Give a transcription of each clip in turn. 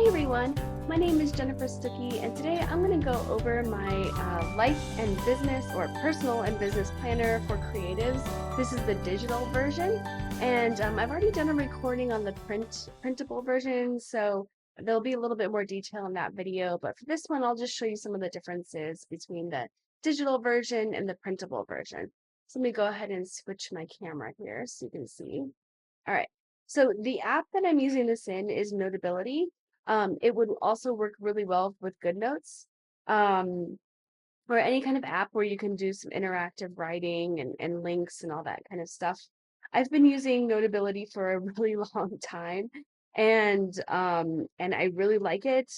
Hey everyone, my name is Jennifer Stuckey, and today I'm going to go over my life and business or personal and business planner for creatives. This is the digital version, and I've already done a recording on the printable version, so there'll be a little bit more detail in that video. But for this one, I'll just show you some of the differences between the digital version and the printable version. So let me go ahead and switch my camera here so you can see. All right. So the app that I'm using this in is Notability. It would also work really well with GoodNotes, or any kind of app where you can do some interactive writing and links and all that kind of stuff. I've been using Notability for a really long time, and I really like it.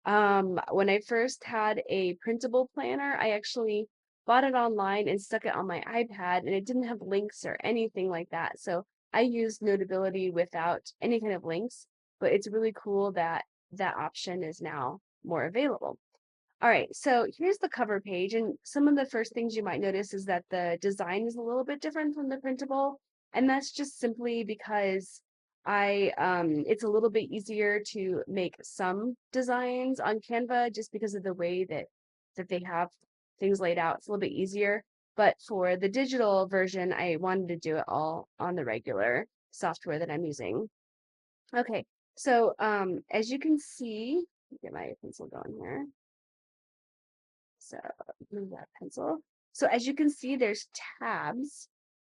When I first had a printable planner, I actually bought it online and stuck it on my iPad, and it didn't have links or anything like that. So I used Notability without any kind of links, but it's really cool that that option is now more available. All right, so here's the cover page, and some of the first things you might notice is that the design is a little bit different from the printable, and that's just simply because it's a little bit easier to make some designs on Canva just because of the way that they have things laid out. It's a little bit easier, but for the digital version, I wanted to do it all on the regular software that I'm using. Okay, so as you can see, get my pencil going here. So move that pencil. So as you can see, there's tabs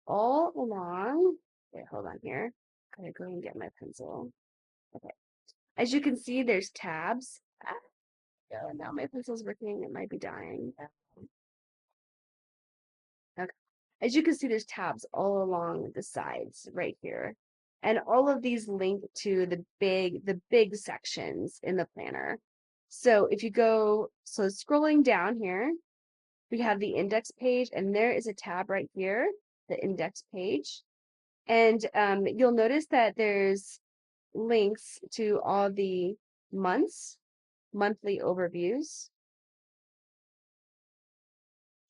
all along. Wait, hold on here. Gotta go and get my pencil. Okay. As you can see, there's tabs. Now my pencil's working. It might be dying. Okay. As you can see, there's tabs all along the sides right here. And all of these link to the big sections in the planner. So if you go, so scrolling down here, we have the index page, and there is a tab right here, the index page. And you'll notice that there's links to all the months, monthly overviews.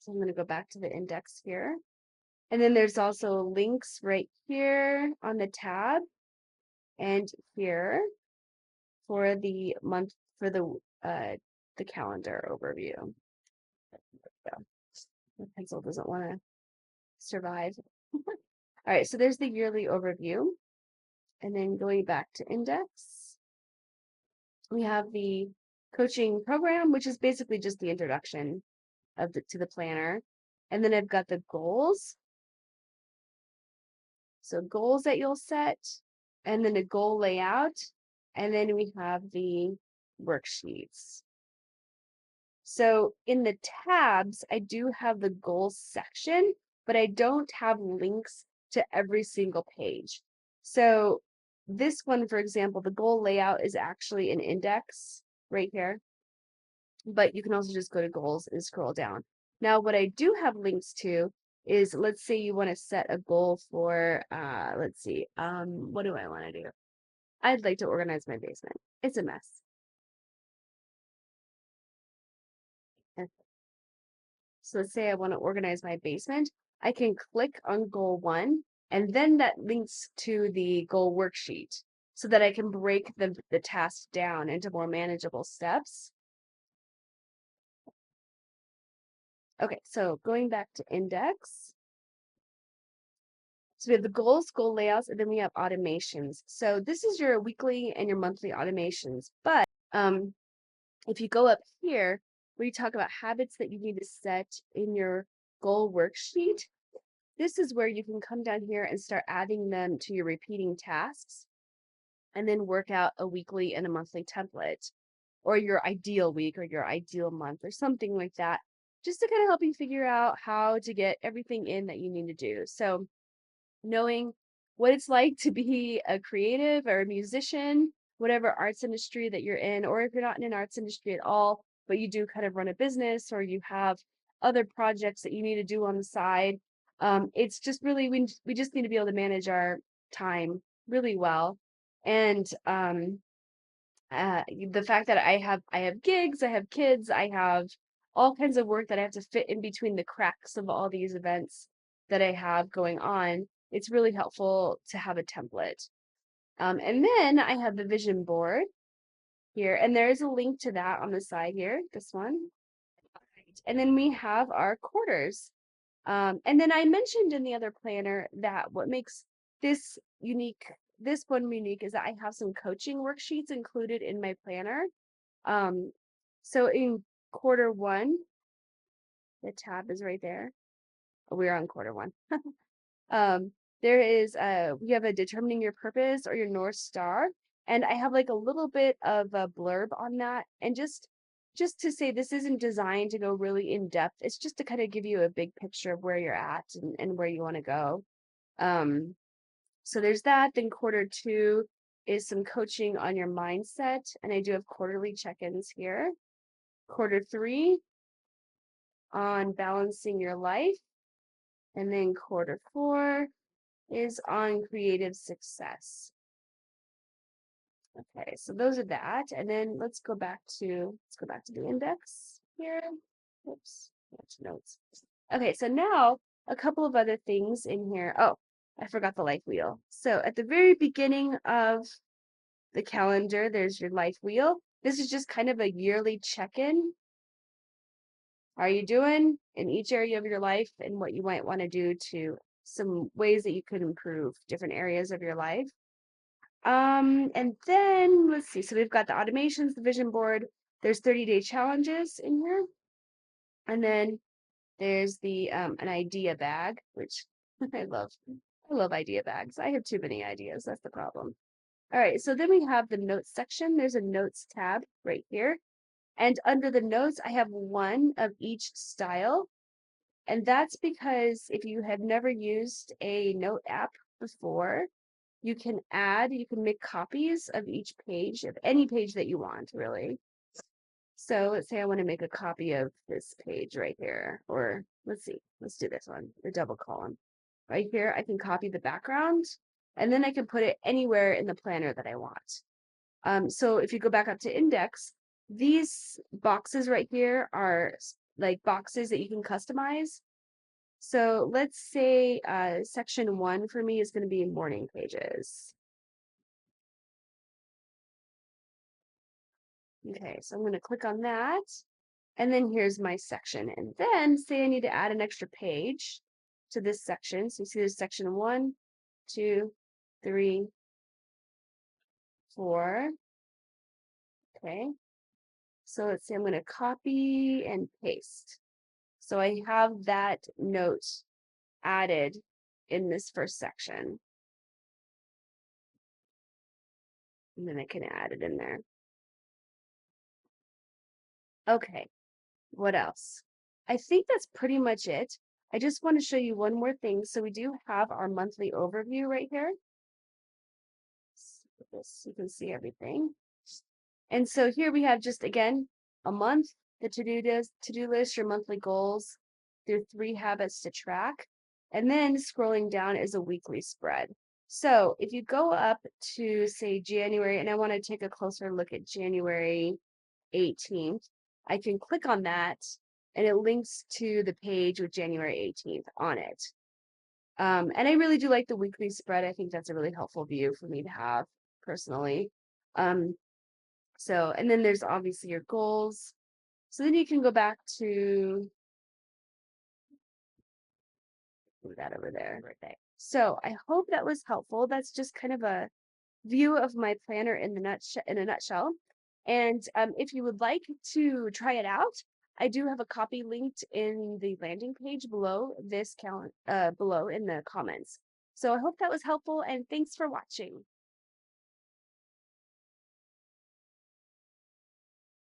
So I'm going to go back to the index here. And then there's also links right here on the tab and here for the month, for the calendar overview. So my pencil doesn't want to survive. All right, so there's the yearly overview. And then going back to index, we have the coaching program, which is basically just the introduction to the planner. And then I've got the goals. So goals that you'll set, and then a goal layout, and then we have the worksheets. So in the tabs, I do have the goals section, but I don't have links to every single page. So this one, for example, the goal layout is actually an index right here, but you can also just go to goals and scroll down. Now, what I do have links to is, let's say you want to set a goal for, let's see, what do I want to do? I'd like to organize my basement. It's a mess. So let's say I want to organize my basement. I can click on goal 1, and then that links to the goal worksheet so that I can break the task down into more manageable steps. Okay, so going back to index. So we have the goals, goal layouts, and then we have automations. So this is your weekly and your monthly automations. But if you go up here, where you talk about habits that you need to set in your goal worksheet, this is where you can come down here and start adding them to your repeating tasks and then work out a weekly and a monthly template, or your ideal week or your ideal month or something like that, just to kind of help you figure out how to get everything in that you need to do. So knowing what it's like to be a creative or a musician, whatever arts industry that you're in, or if you're not in an arts industry at all, but you do kind of run a business or you have other projects that you need to do on the side. It's just really, we just need to be able to manage our time really well. And the fact that I have gigs, I have kids, I have all kinds of work that I have to fit in between the cracks of all these events that I have going on, it's really helpful to have a template. And then I have the vision board. here, and there is a link to that on the side here, this one. And then we have our quarters. And then I mentioned in the other planner that what makes this one unique is that I have some coaching worksheets included in my planner. So in quarter one, the tab is right there. Oh, we're on quarter one. Um, there is we have a determining your purpose or your North Star, and I have like a little bit of a blurb on that, and just to say this isn't designed to go really in depth. It's just to kind of give you a big picture of where you're at and where you want to go. So there's that. Then quarter two is some coaching on your mindset, and I do have quarterly check-ins here. Quarter three on balancing your life, and then quarter four is on creative success. Okay, so those are that. And then let's go back to the index here. Oops, notes. Okay, so now a couple of other things in here. Oh, I forgot the life wheel. So at the very beginning of the calendar, there's your life wheel. This is just kind of a yearly check-in. How are you doing in each area of your life and what you might want to do to some ways that you could improve different areas of your life. And then let's see. So we've got the automations, the vision board. There's 30-day challenges in here. And then there's the an idea bag, which I love. I love idea bags. I have too many ideas. That's the problem. All right, so then we have the notes section. There's a notes tab right here. And under the notes, I have one of each style. And that's because if you have never used a note app before, you can make copies of each page, of any page that you want, really. So let's say I want to make a copy of this page right here, or let's see, let's do this one, the double column. Right here, I can copy the background, and then I can put it anywhere in the planner that I want. So if you go back up to index, these boxes right here are like boxes that you can customize. So let's say section 1 for me is going to be morning pages. Okay, so I'm going to click on that. And then here's my section. And then say I need to add an extra page to this section. So you see there's section 1, 2, 3, 4. Okay. So let's say I'm going to copy and paste. So I have that note added in this first section. And then I can add it in there. Okay, what else? I think that's pretty much it. I just want to show you one more thing. So we do have our monthly overview right here. This, you can see everything. And so here we have just again a month, the to-do list, your monthly goals, your 3 habits to track, and then scrolling down is a weekly spread. So if you go up to say January, and I want to take a closer look at January 18th, I can click on that and it links to the page with January 18th on it. And I really do like the weekly spread. I think that's a really helpful view for me to have personally. So, and then there's obviously your goals. So then you can go back to that over there. Right. So I hope that was helpful. That's just kind of a view of my planner in a nutshell. And if you would like to try it out, I do have a copy linked in the landing page below this below in the comments. So I hope that was helpful, and thanks for watching.